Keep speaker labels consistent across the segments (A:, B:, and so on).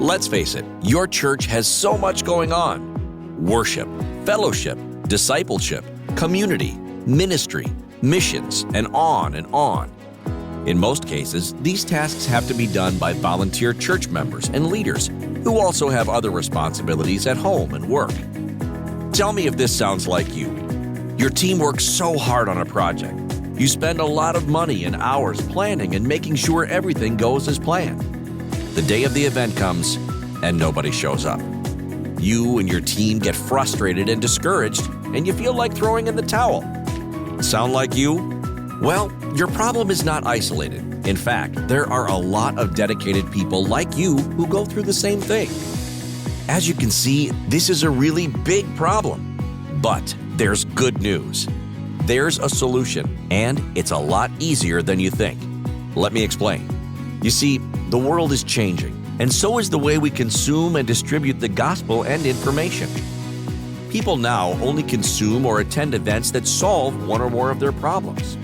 A: Let's face it, your church has so much going on. Worship, fellowship, discipleship, community, ministry, missions, and on and on. In most cases, these tasks have to be done by volunteer church members and leaders who also have other responsibilities at home and work. Tell me if this sounds like you. Your team works so hard on a project. You spend a lot of money and hours planning and making sure everything goes as planned. The day of the event comes and nobody shows up. You and your team get frustrated and discouraged, and you feel like throwing in the towel. Sound like you? Well, your problem is not isolated. In fact, there are a lot of dedicated people like you who go through the same thing. As you can see, this is a really big problem. But there's good news. There's a solution, and it's a lot easier than you think. Let me explain. You see, the world is changing, and so is the way we consume and distribute the gospel and information. People now only consume or attend events that solve one or more of their problems.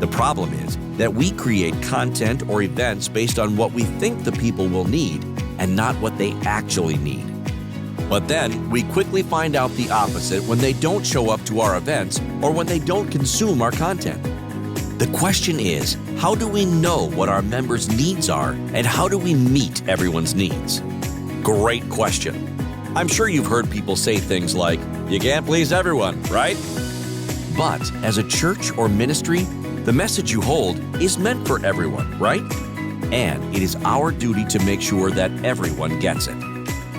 A: The problem is that we create content or events based on what we think the people will need and not what they actually need. But then we quickly find out the opposite when they don't show up to our events or when they don't consume our content. The question is, how do we know what our members' needs are and how do we meet everyone's needs? Great question. I'm sure you've heard people say things like, "You can't please everyone, right?" But as a church or ministry, the message you hold is meant for everyone, right? And it is our duty to make sure that everyone gets it.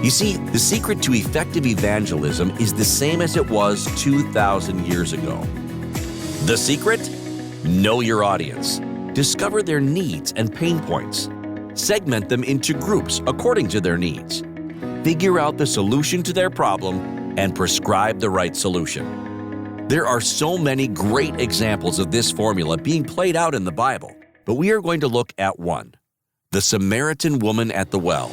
A: You see, the secret to effective evangelism is the same as it was 2,000 years ago. The secret? Know your audience. Discover their needs and pain points. Segment them into groups according to their needs. Figure out the solution to their problem and prescribe the right solution. There are so many great examples of this formula being played out in the Bible, but we are going to look at one: the Samaritan woman at the well.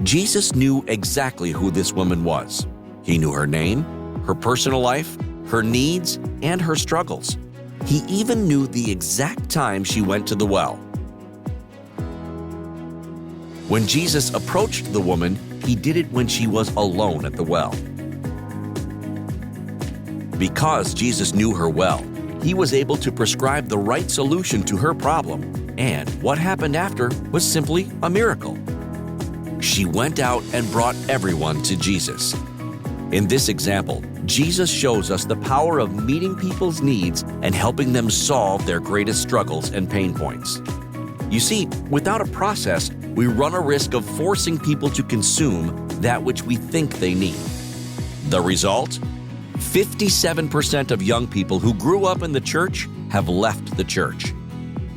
A: Jesus knew exactly who this woman was. He knew her name, her personal life, her needs, and her struggles. He even knew the exact time she went to the well. When Jesus approached the woman, he did it when she was alone at the well. Because Jesus knew her well, he was able to prescribe the right solution to her problem, and what happened after was simply a miracle. She went out and brought everyone to Jesus. In this example, Jesus shows us the power of meeting people's needs and helping them solve their greatest struggles and pain points. You see, without a process, we run a risk of forcing people to consume that which we think they need. The result? 57% of young people who grew up in the church have left the church.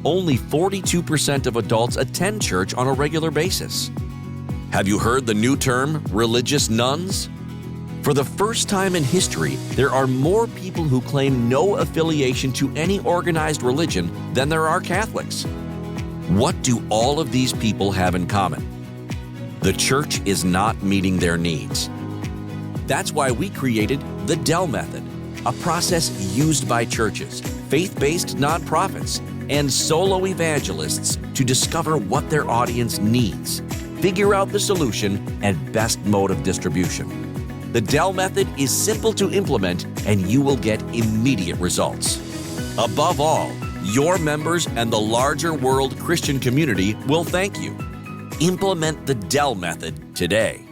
A: Only 42% of adults attend church on a regular basis. Have you heard the new term, religious nuns? For the first time in history, there are more people who claim no affiliation to any organized religion than there are Catholics. What do all of these people have in common? The church is not meeting their needs. That's why we created the DelMethod, a process used by churches, faith-based nonprofits, and solo evangelists to discover what their audience needs, figure out the solution, and best mode of distribution. The DelMethod is simple to implement, and you will get immediate results. Above all, your members and the larger world Christian community will thank you. Implement the DelMethod today.